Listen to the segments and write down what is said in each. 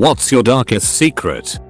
What's your darkest secret?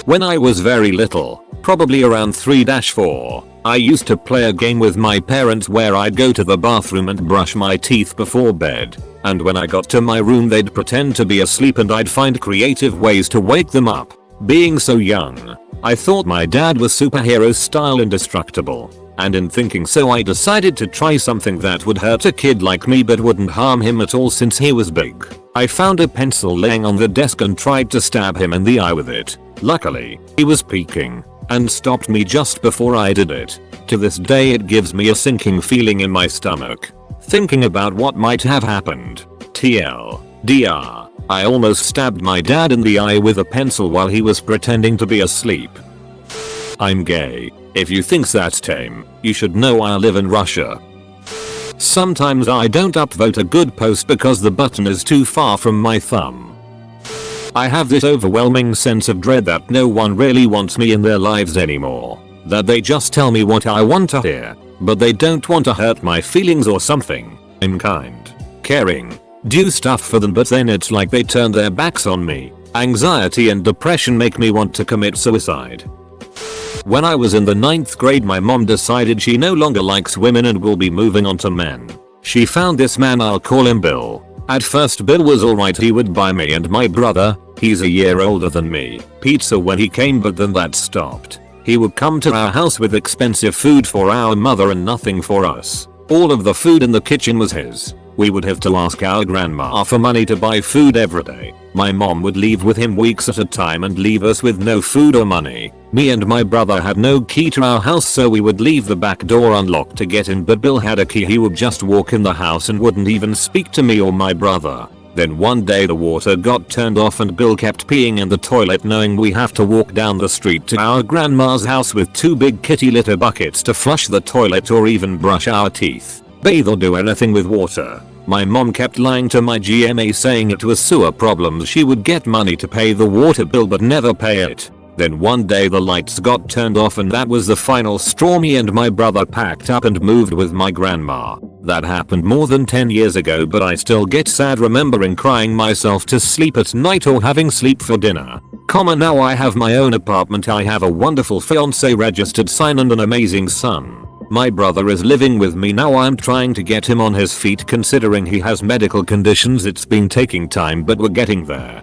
When I was very little, probably around 3-4, I used to play a game with my parents where I'd go to the bathroom and brush my teeth before bed. And when I got to my room they'd pretend to be asleep and I'd find creative ways to wake them up. Being so young, I thought my dad was superhero style indestructible. And in thinking so I decided to try something that would hurt a kid like me but wouldn't harm him at all since he was big. I found a pencil laying on the desk and tried to stab him in the eye with it. Luckily, he was peeking and stopped me just before I did it. To this day it gives me a sinking feeling in my stomach, thinking about what might have happened. TLDR, I almost stabbed my dad in the eye with a pencil while he was pretending to be asleep. I'm gay. If you think that's tame, you should know I live in Russia. Sometimes I don't upvote a good post because the button is too far from my thumb. I have this overwhelming sense of dread that no one really wants me in their lives anymore. That they just tell me what I want to hear, but they don't want to hurt my feelings or something. I'm kind, caring, do stuff for them, but then it's like they turn their backs on me. Anxiety and depression make me want to commit suicide. When I was in the 9th grade my mom decided she no longer likes women and will be moving on to men. She found this man, I'll call him Bill. At first Bill was alright, he would buy me and my brother, he's a year older than me, pizza when he came, but then that stopped. He would come to our house with expensive food for our mother and nothing for us. All of the food in the kitchen was his. We would have to ask our grandma for money to buy food every day. My mom would leave with him weeks at a time and leave us with no food or money. Me and my brother had no key to our house, so we would leave the back door unlocked to get in, but Bill had a key. He would just walk in the house and wouldn't even speak to me or my brother. Then one day the water got turned off and Bill kept peeing in the toilet, knowing we have to walk down the street to our grandma's house with 2 big kitty litter buckets to flush the toilet or even brush our teeth, bathe or do anything with water. My mom kept lying to my GMA saying it was sewer problems. She would get money to pay the water bill but never pay it. Then one day the lights got turned off and that was the final straw. Me and my brother packed up and moved with my grandma. That happened more than 10 years ago, but I still get sad remembering crying myself to sleep at night or having sleep for dinner. Now I have my own apartment. I have a wonderful fiance, registered sign, and an amazing son. My brother is living with me now. I'm trying to get him on his feet considering he has medical conditions. It's been taking time, but we're getting there.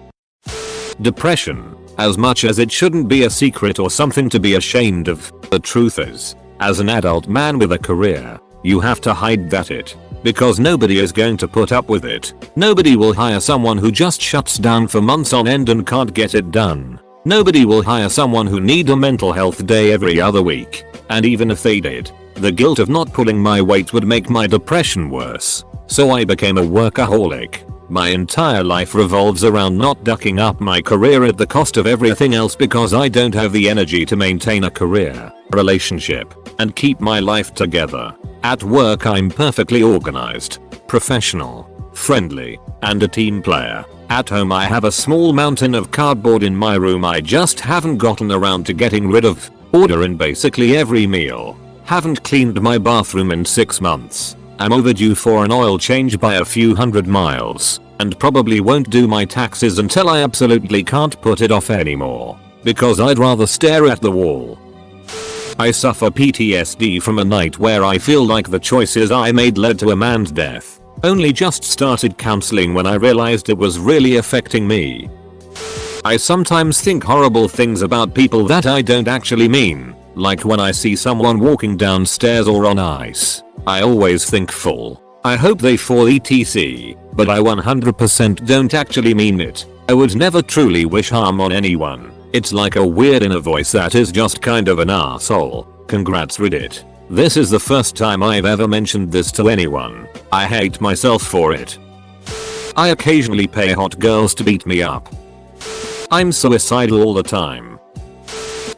Depression. As much as it shouldn't be a secret or something to be ashamed of, the truth is, as an adult man with a career, you have to hide that because nobody is going to put up with it. Nobody will hire someone who just shuts down for months on end and can't get it done. Nobody will hire someone who needs a mental health day every other week. And even if they did, the guilt of not pulling my weight would make my depression worse. So I became a workaholic. My entire life revolves around not ducking up my career at the cost of everything else because I don't have the energy to maintain a career, relationship, and keep my life together. At work I'm perfectly organized, professional, friendly, and a team player. At home I have a small mountain of cardboard in my room I just haven't gotten around to getting rid of. Order in basically every meal. Haven't cleaned my bathroom in 6 months. I'm overdue for an oil change by a few 100 miles, and probably won't do my taxes until I absolutely can't put it off anymore, because I'd rather stare at the wall. I suffer PTSD from a night where I feel like the choices I made led to a man's death. Only just started counseling when I realized it was really affecting me. I sometimes think horrible things about people that I don't actually mean, like when I see someone walking downstairs or on ice. I always think full. I hope they fall etc. But I 100% don't actually mean it. I would never truly wish harm on anyone. It's like a weird inner voice that is just kind of an asshole. Congrats Reddit. This is the first time I've ever mentioned this to anyone. I hate myself for it. I occasionally pay hot girls to beat me up. I'm suicidal all the time.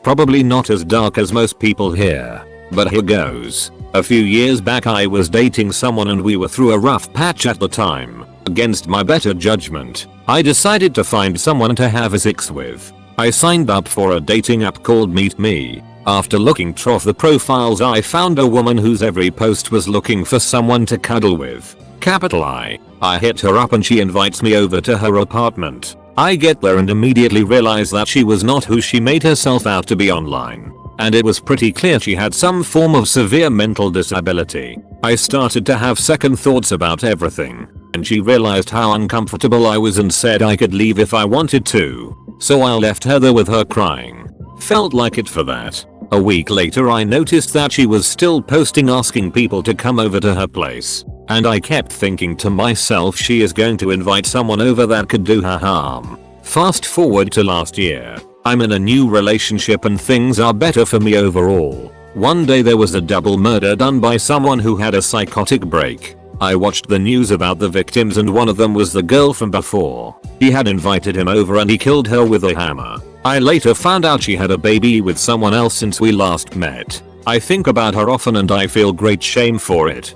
Probably not as dark as most people here, but here goes. A few years back I was dating someone and we were through a rough patch at the time. Against my better judgment, I decided to find someone to have sex with. I signed up for a dating app called Meet Me. After looking through the profiles I found a woman whose every post was looking for someone to cuddle with. Capital I. I hit her up and she invites me over to her apartment. I get there and immediately realize that she was not who she made herself out to be online. And it was pretty clear she had some form of severe mental disability. I started to have second thoughts about everything, and she realized how uncomfortable I was and said I could leave if I wanted to. So I left her there with her crying. Felt like it for that. A week later I noticed that she was still posting asking people to come over to her place. And I kept thinking to myself she is going to invite someone over that could do her harm. Fast forward to last year. I'm in a new relationship and things are better for me overall. One day there was a double murder done by someone who had a psychotic break. I watched the news about the victims and one of them was the girl from before. He had invited him over and he killed her with a hammer. I later found out she had a baby with someone else since we last met. I think about her often and I feel great shame for it.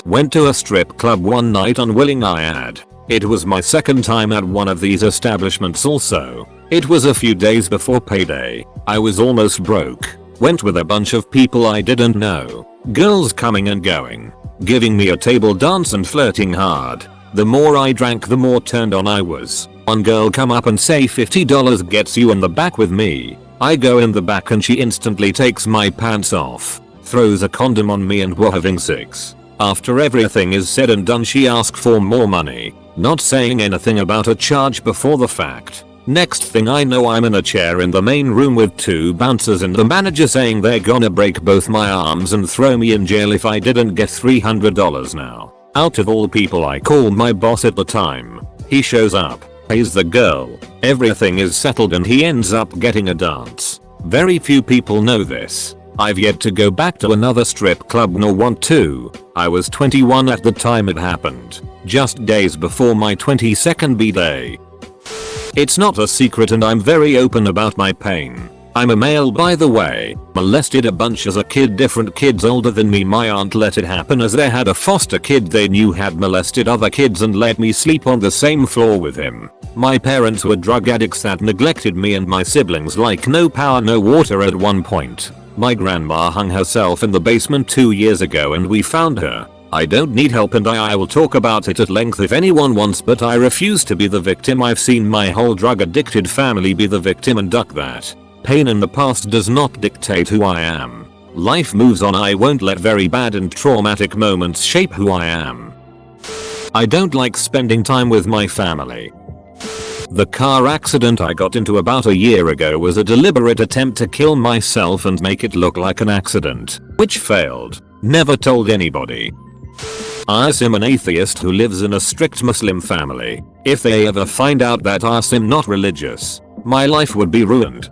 Went to a strip club one night, unwilling I add. It was my second time at one of these establishments also. It was a few days before payday. I was almost broke. Went with a bunch of people I didn't know. Girls coming and going. Giving me a table dance and flirting hard. The more I drank the more turned on I was. One girl come up and say $50 gets you in the back with me. I go in the back and she instantly takes my pants off. Throws a condom on me and we're having sex. After everything is said and done she asked for more money. Not saying anything about a charge before the fact. Next thing I know I'm in a chair in the main room with two bouncers and the manager saying they're gonna break both my arms and throw me in jail if I didn't get $300 now. Out of all people I call my boss at the time. He shows up, pays the girl, everything is settled and he ends up getting a dance. Very few people know this. I've yet to go back to another strip club nor want to. I was 21 at the time it happened. Just days before my 22nd b-day. It's not a secret and I'm very open about my pain. I'm a male by the way, molested a bunch as a kid, different kids older than me. My aunt let it happen as they had a foster kid they knew had molested other kids and let me sleep on the same floor with him. My parents were drug addicts that neglected me and my siblings like no power no water at one point. My grandma hung herself in the basement 2 years ago and we found her. I don't need help and I will talk about it at length if anyone wants, but I refuse to be the victim. I've seen my whole drug addicted family be the victim and duck that. Pain in the past does not dictate who I am. Life moves on. I won't let very bad and traumatic moments shape who I am. I don't like spending time with my family. The car accident I got into about a year ago was a deliberate attempt to kill myself and make it look like an accident, which failed. Never told anybody. I am an atheist who lives in a strict Muslim family. If they ever find out that I'm not religious, my life would be ruined.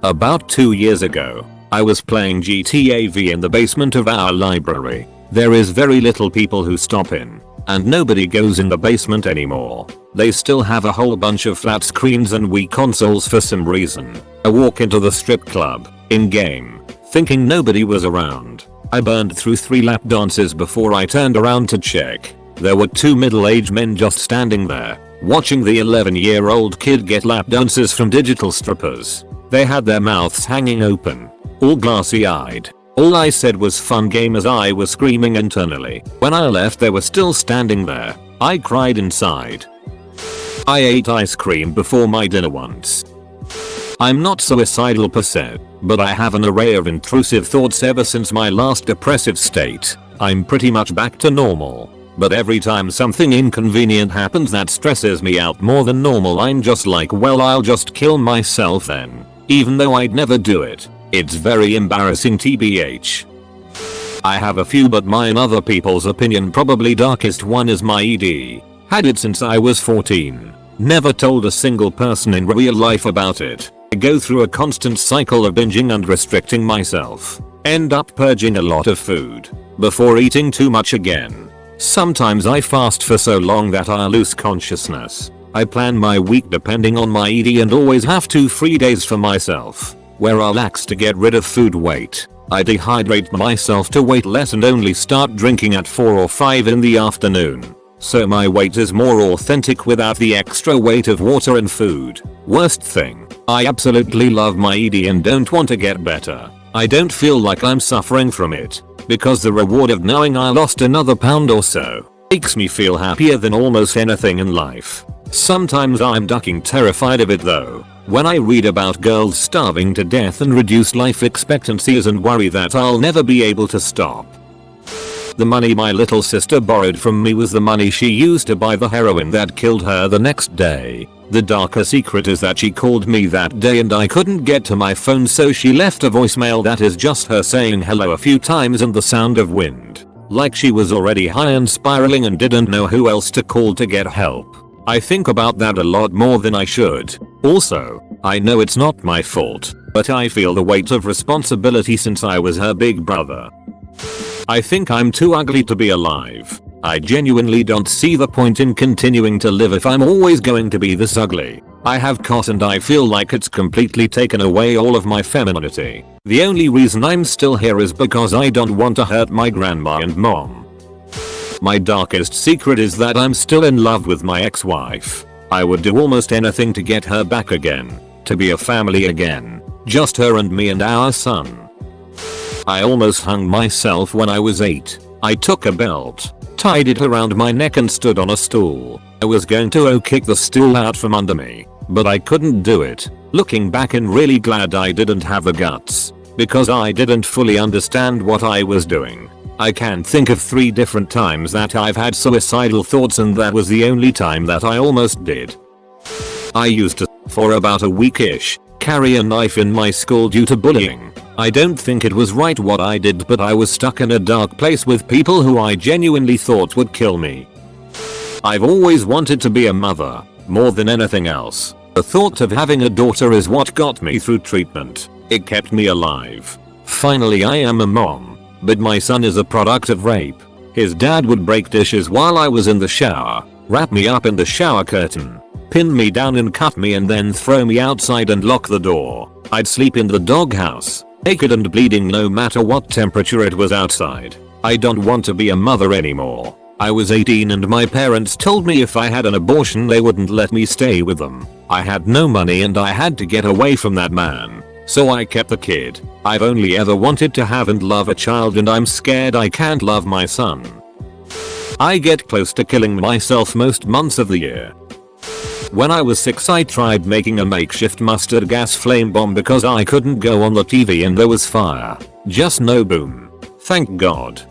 About 2 years ago, I was playing GTA V in the basement of our library. There is very little people who stop in, and nobody goes in the basement anymore. They still have a whole bunch of flat screens and Wii consoles for some reason. I walk into the strip club, in game, thinking nobody was around. I burned through 3 lap dances before I turned around to check. There were 2 middle-aged men just standing there, watching the 11-year-old kid get lap dances from digital strippers. They had their mouths hanging open, all glassy-eyed. All I said was fun game as I was screaming internally. When I left they were still standing there. I cried inside. I ate ice cream before my dinner once. I'm not suicidal per se, but I have an array of intrusive thoughts ever since my last depressive state. I'm pretty much back to normal. But every time something inconvenient happens that stresses me out more than normal, I'm just like, well, I'll just kill myself then. Even though I'd never do it. It's very embarrassing tbh. I have a few, but my in other people's opinion probably darkest one is my ED. Had it since I was 14. Never told a single person in real life about it. I go through a constant cycle of binging and restricting myself. End up purging a lot of food before eating too much again. Sometimes I fast for so long that I lose consciousness. I plan my week depending on my ED and always have 2 free days for myself, where I'll axe to get rid of food weight. I dehydrate myself to weight less and only start drinking at 4 or 5 in the afternoon. So my weight is more authentic without the extra weight of water and food. Worst thing, I absolutely love my ED and don't want to get better. I don't feel like I'm suffering from it, because the reward of knowing I lost another pound or so Makes me feel happier than almost anything in life. Sometimes I'm ducking terrified of it though. When I read about girls starving to death and reduced life expectancies and worry that I'll never be able to stop. The money my little sister borrowed from me was the money she used to buy the heroin that killed her the next day. The darker secret is that she called me that day and I couldn't get to my phone, so she left a voicemail that is just her saying hello a few times and the sound of wind. Like she was already high and spiraling and didn't know who else to call to get help. I think about that a lot more than I should. Also, I know it's not my fault, but I feel the weight of responsibility since I was her big brother. I think I'm too ugly to be alive. I genuinely don't see the point in continuing to live if I'm always going to be this ugly. I have COS and I feel like it's completely taken away all of my femininity. The only reason I'm still here is because I don't want to hurt my grandma and mom. My darkest secret is that I'm still in love with my ex-wife. I would do almost anything to get her back again. To be a family again. Just her and me and our son. I almost hung myself when I was 8. I took a belt, tied it around my neck and stood on a stool. I was going to kick the stool out from under me, but I couldn't do it. Looking back, I'm really glad I didn't have the guts, because I didn't fully understand what I was doing. I can think of 3 different times that I've had suicidal thoughts, and that was the only time that I almost did. I used to, for about a week-ish, carry a knife in my school due to bullying. I don't think it was right what I did, but I was stuck in a dark place with people who I genuinely thought would kill me. I've always wanted to be a mother, more than anything else. The thought of having a daughter is what got me through treatment. It kept me alive. Finally I am a mom. But my son is a product of rape. His dad would break dishes while I was in the shower, wrap me up in the shower curtain, pin me down and cuff me, and then throw me outside and lock the door. I'd sleep in the doghouse, naked and bleeding no matter what temperature it was outside. I don't want to be a mother anymore. I was 18 and my parents told me if I had an abortion they wouldn't let me stay with them. I had no money and I had to get away from that man. So I kept the kid. I've only ever wanted to have and love a child, and I'm scared I can't love my son. I get close to killing myself most months of the year. When I was 6 I tried making a makeshift mustard gas flame bomb because I couldn't go on the TV and there was fire. Just no boom. Thank God.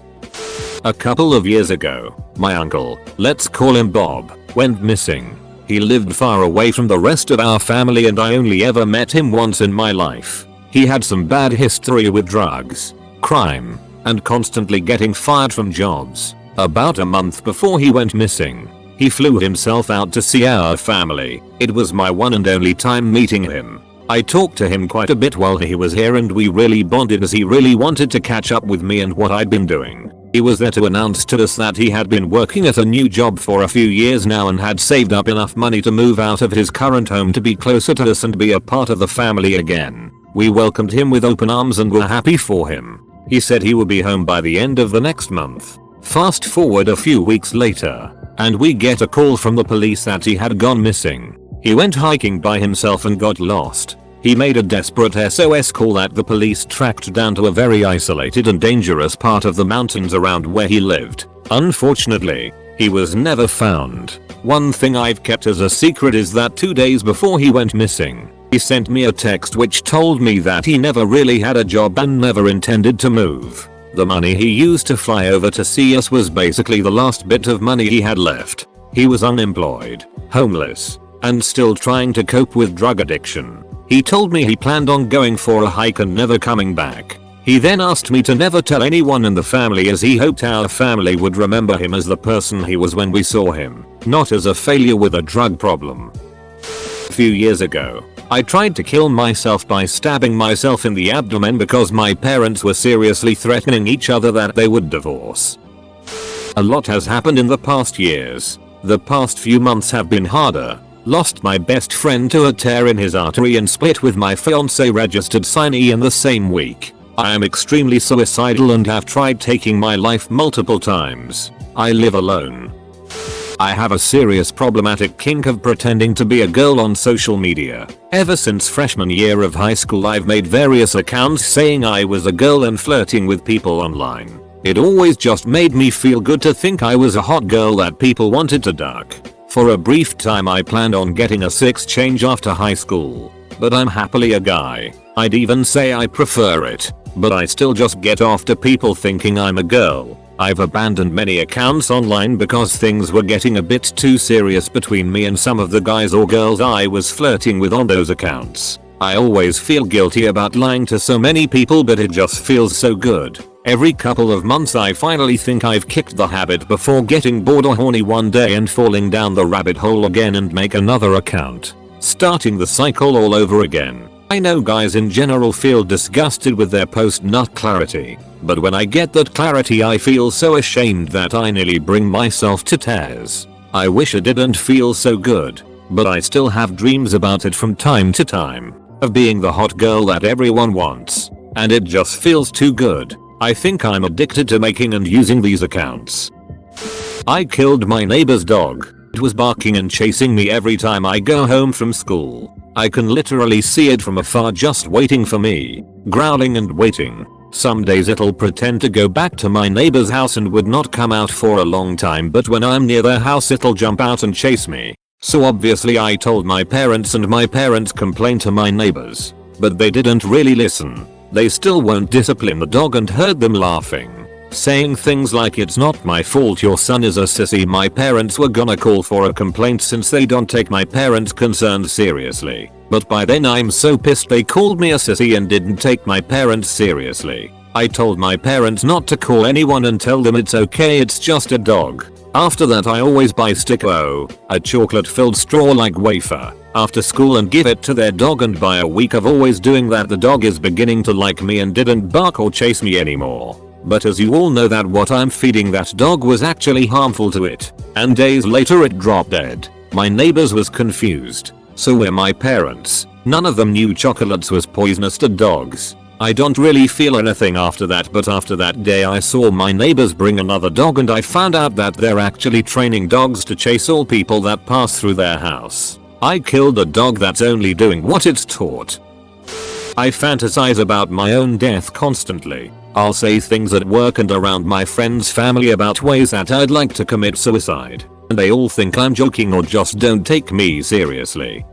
A couple of years ago, my uncle, let's call him Bob, went missing. He lived far away from the rest of our family and I only ever met him once in my life. He had some bad history with drugs, crime, and constantly getting fired from jobs. About a month before he went missing, he flew himself out to see our family. It was my one and only time meeting him. I talked to him quite a bit while he was here and we really bonded as he really wanted to catch up with me and what I'd been doing. He was there to announce to us that he had been working at a new job for a few years now and had saved up enough money to move out of his current home to be closer to us and be a part of the family again. We welcomed him with open arms and were happy for him. He said he would be home by the end of the next month. Fast forward a few weeks later, and we get a call from the police that he had gone missing. He went hiking by himself and got lost. He made a desperate SOS call that the police tracked down to a very isolated and dangerous part of the mountains around where he lived. Unfortunately, he was never found. One thing I've kept as a secret is that 2 days before he went missing, he sent me a text which told me that he never really had a job and never intended to move. The money he used to fly over to see us was basically the last bit of money he had left. He was unemployed, homeless, and still trying to cope with drug addiction. He told me he planned on going for a hike and never coming back. He then asked me to never tell anyone in the family as he hoped our family would remember him as the person he was when we saw him, not as a failure with a drug problem. A few years ago, I tried to kill myself by stabbing myself in the abdomen because my parents were seriously threatening each other that they would divorce. A lot has happened in the past years. The past few months have been harder. Lost my best friend to a tear in his artery and split with my fiancé registered signee in the same week. I am extremely suicidal and have tried taking my life multiple times. I live alone. I have a serious problematic kink of pretending to be a girl on social media. Ever since freshman year of high school I've made various accounts saying I was a girl and flirting with people online. It always just made me feel good to think I was a hot girl that people wanted to duck. For a brief time I planned on getting a sex change after high school, but I'm happily a guy. I'd even say I prefer it, but I still just get after people thinking I'm a girl. I've abandoned many accounts online because things were getting a bit too serious between me and some of the guys or girls I was flirting with on those accounts. I always feel guilty about lying to so many people, but it just feels so good. Every couple of months I finally think I've kicked the habit before getting bored or horny one day and falling down the rabbit hole again and make another account, starting the cycle all over again. I know guys in general feel disgusted with their post-nut clarity, but when I get that clarity I feel so ashamed that I nearly bring myself to tears. I wish it didn't feel so good, but I still have dreams about it from time to time, of being the hot girl that everyone wants, and it just feels too good. I think I'm addicted to making and using these accounts. I killed my neighbor's dog. It was barking and chasing me every time I go home from school. I can literally see it from afar just waiting for me, growling and waiting. Some days it'll pretend to go back to my neighbor's house and would not come out for a long time, but when I'm near their house it'll jump out and chase me. So obviously I told my parents and my parents complained to my neighbors, but they didn't really listen. They still won't discipline the dog and heard them laughing, saying things like, "It's not my fault your son is a sissy." My parents were gonna call for a complaint since they don't take my parents' concerns seriously. But by then I'm so pissed they called me a sissy and didn't take my parents seriously. I told my parents not to call anyone and tell them it's okay, it's just a dog. After that I always buy Sticko, a chocolate filled straw like wafer, after school and give it to their dog, and by a week of always doing that the dog is beginning to like me and didn't bark or chase me anymore. But as you all know that what I'm feeding that dog was actually harmful to it, and days later it dropped dead. My neighbors was confused. So were my parents. None of them knew chocolates was poisonous to dogs. I don't really feel anything after that, but after that day I saw my neighbors bring another dog and I found out that they're actually training dogs to chase all people that pass through their house. I killed a dog that's only doing what it's taught. I fantasize about my own death constantly. I'll say things at work and around my friends' family about ways that I'd like to commit suicide, and they all think I'm joking or just don't take me seriously.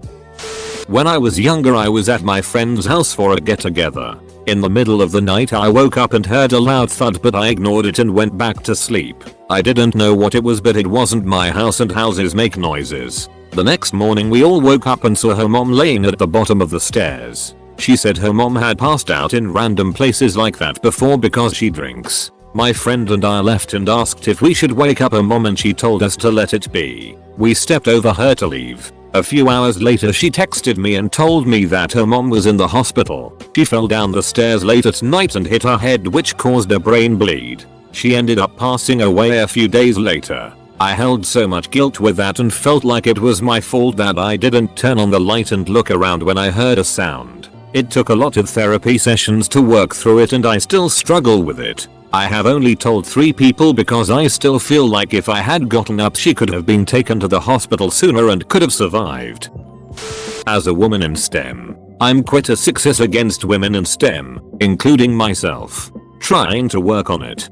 When I was younger I was at my friend's house for a get-together. In the middle of the night I woke up and heard a loud thud, but I ignored it and went back to sleep. I didn't know what it was, but it wasn't my house and houses make noises. The next morning we all woke up and saw her mom laying at the bottom of the stairs. She said her mom had passed out in random places like that before because she drinks. My friend and I left and asked if we should wake up her mom, and she told us to let it be. We stepped over her to leave. A few hours later she texted me and told me that her mom was in the hospital. She fell down the stairs late at night and hit her head, which caused a brain bleed. She ended up passing away a few days later. I held so much guilt with that and felt like it was my fault that I didn't turn on the light and look around when I heard a sound. It took a lot of therapy sessions to work through it and I still struggle with it. I have only told 3 people because I still feel like if I had gotten up she could have been taken to the hospital sooner and could have survived. As a woman in STEM, I'm quite a sexist against women in STEM, including myself. Trying to work on it.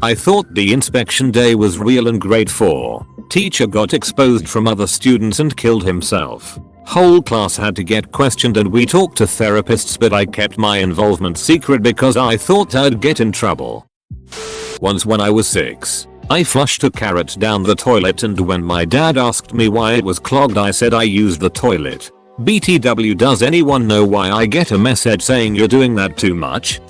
I thought the inspection day was real in grade 4. Teacher got exposed from other students and killed himself. Whole class had to get questioned and we talked to therapists, but I kept my involvement secret because I thought I'd get in trouble. Once when I was 6, I flushed a carrot down the toilet, and when my dad asked me why it was clogged I said I used the toilet. BTW, does anyone know why I get a message saying you're doing that too much?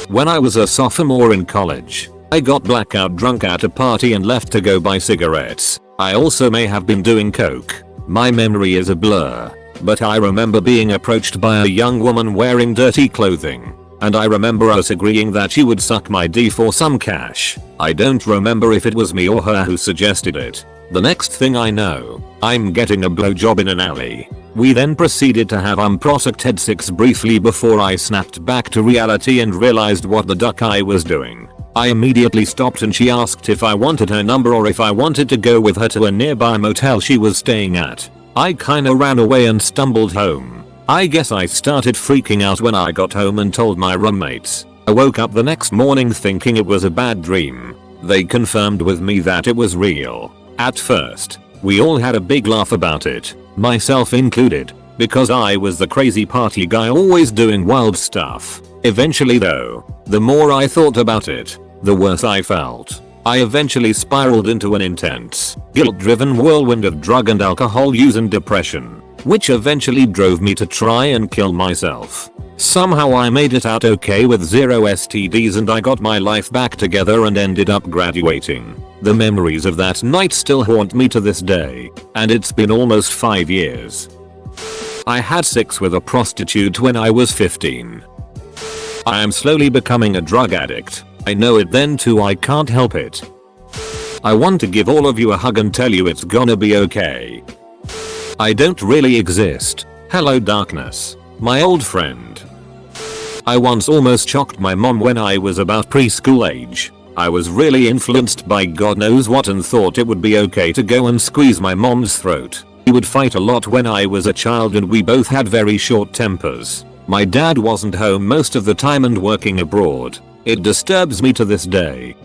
When I was a sophomore in college, I got blackout drunk at a party and left to go buy cigarettes. I also may have been doing coke. My memory is a blur, but I remember being approached by a young woman wearing dirty clothing, and I remember us agreeing that she would suck my D for some cash. I don't remember if it was me or her who suggested it. The next thing I know, I'm getting a blowjob in an alley. We then proceeded to have unprotected sex briefly before I snapped back to reality and realized what the duck I was doing. I immediately stopped and she asked if I wanted her number or if I wanted to go with her to a nearby motel she was staying at. I kinda ran away and stumbled home. I guess I started freaking out when I got home and told my roommates. I woke up the next morning thinking it was a bad dream. They confirmed with me that it was real. At first, we all had a big laugh about it, myself included, because I was the crazy party guy always doing wild stuff. Eventually though, the more I thought about it, the worse I felt. I eventually spiraled into an intense, guilt-driven whirlwind of drug and alcohol use and depression, which eventually drove me to try and kill myself. Somehow I made it out okay with 0 STDs and I got my life back together and ended up graduating. The memories of that night still haunt me to this day, and it's been almost 5 years. I had sex with a prostitute when I was 15. I am slowly becoming a drug addict. I know it then too, I can't help it. I want to give all of you a hug and tell you it's gonna be okay. I don't really exist. Hello darkness, my old friend. I once almost shocked my mom when I was about preschool age. I was really influenced by God knows what and thought it would be okay to go and squeeze my mom's throat. We would fight a lot when I was a child and we both had very short tempers. My dad wasn't home most of the time and working abroad. It disturbs me to this day.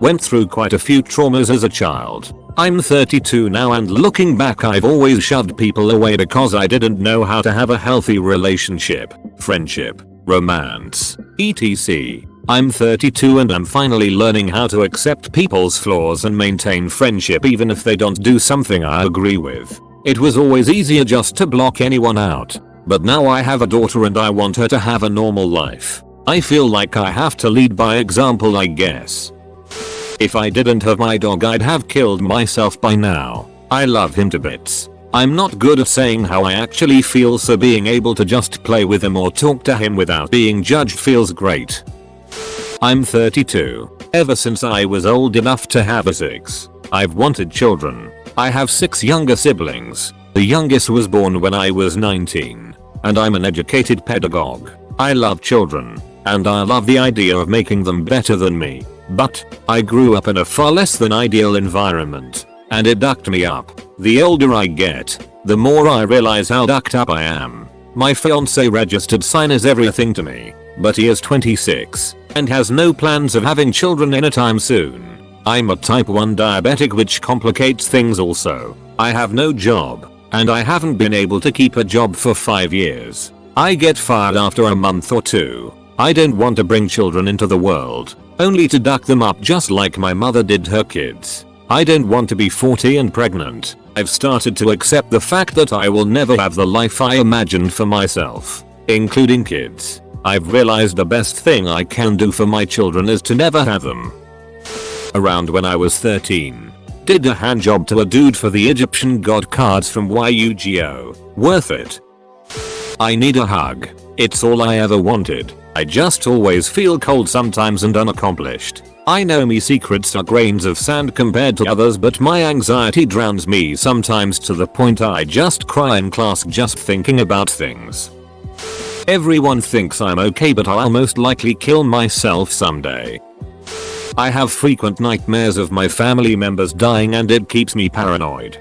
Went through quite a few traumas as a child. I'm 32 now and looking back I've always shoved people away because I didn't know how to have a healthy relationship, friendship, romance, etc. I'm 32 and I'm finally learning how to accept people's flaws and maintain friendship even if they don't do something I agree with. It was always easier just to block anyone out. But now I have a daughter and I want her to have a normal life. I feel like I have to lead by example, I guess. If I didn't have my dog I'd have killed myself by now. I love him to bits. I'm not good at saying how I actually feel, so being able to just play with him or talk to him without being judged feels great. I'm 32. Ever since I was old enough to have a 6, I've wanted children. I have 6 younger siblings. The youngest was born when I was 19. And I'm an educated pedagogue. I love children. And I love the idea of making them better than me. But, I grew up in a far less than ideal environment. And it ducked me up. The older I get, the more I realize how ducked up I am. My fiance registered sign is everything to me. But he is 26. And has no plans of having children anytime soon. I'm a type 1 diabetic, which complicates things also. I have no job. And I haven't been able to keep a job for 5 years. I get fired after a month or 2. I don't want to bring children into the world, only to duck them up just like my mother did her kids. I don't want to be 40 and pregnant. I've started to accept the fact that I will never have the life I imagined for myself, including kids. I've realized the best thing I can do for my children is to never have them. Around when I was 13, did a hand job to a dude for the Egyptian god cards from Yu-Gi-Oh! Worth it. I need a hug. It's all I ever wanted. I just always feel cold sometimes and unaccomplished. I know me secrets are grains of sand compared to others, but my anxiety drowns me sometimes to the point I just cry in class just thinking about things. Everyone thinks I'm okay, but I'll most likely kill myself someday. I have frequent nightmares of my family members dying and it keeps me paranoid.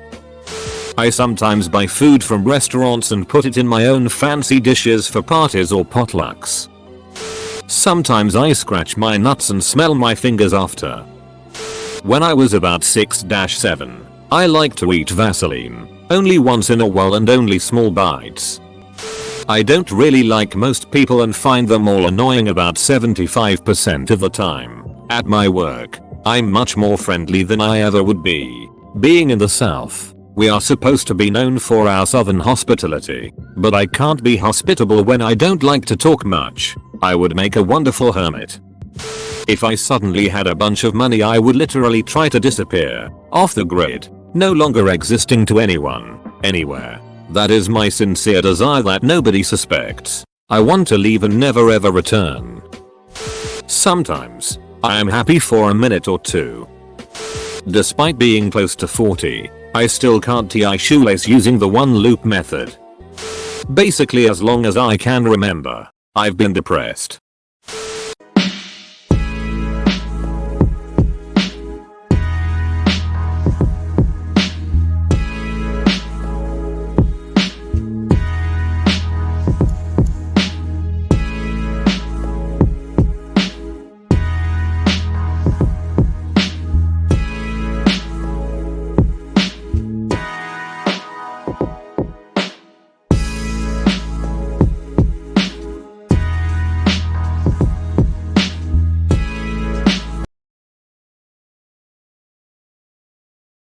I sometimes buy food from restaurants and put it in my own fancy dishes for parties or potlucks. Sometimes I scratch my nuts and smell my fingers after. When I was about 6-7, I like to eat Vaseline, only once in a while and only small bites. I don't really like most people and find them all annoying about 75% of the time. At my work, I'm much more friendly than I ever would be. Being in the South, we are supposed to be known for our southern hospitality, but I can't be hospitable when I don't like to talk much. I would make a wonderful hermit. If I suddenly had a bunch of money, I would literally try to disappear, off the grid, no longer existing to anyone, anywhere. That is my sincere desire that nobody suspects. I want to leave and never ever return. Sometimes, I am happy for a minute or two. Despite being close to 40, I still can't tie shoelace using the one loop method. Basically, as long as I can remember, I've been depressed.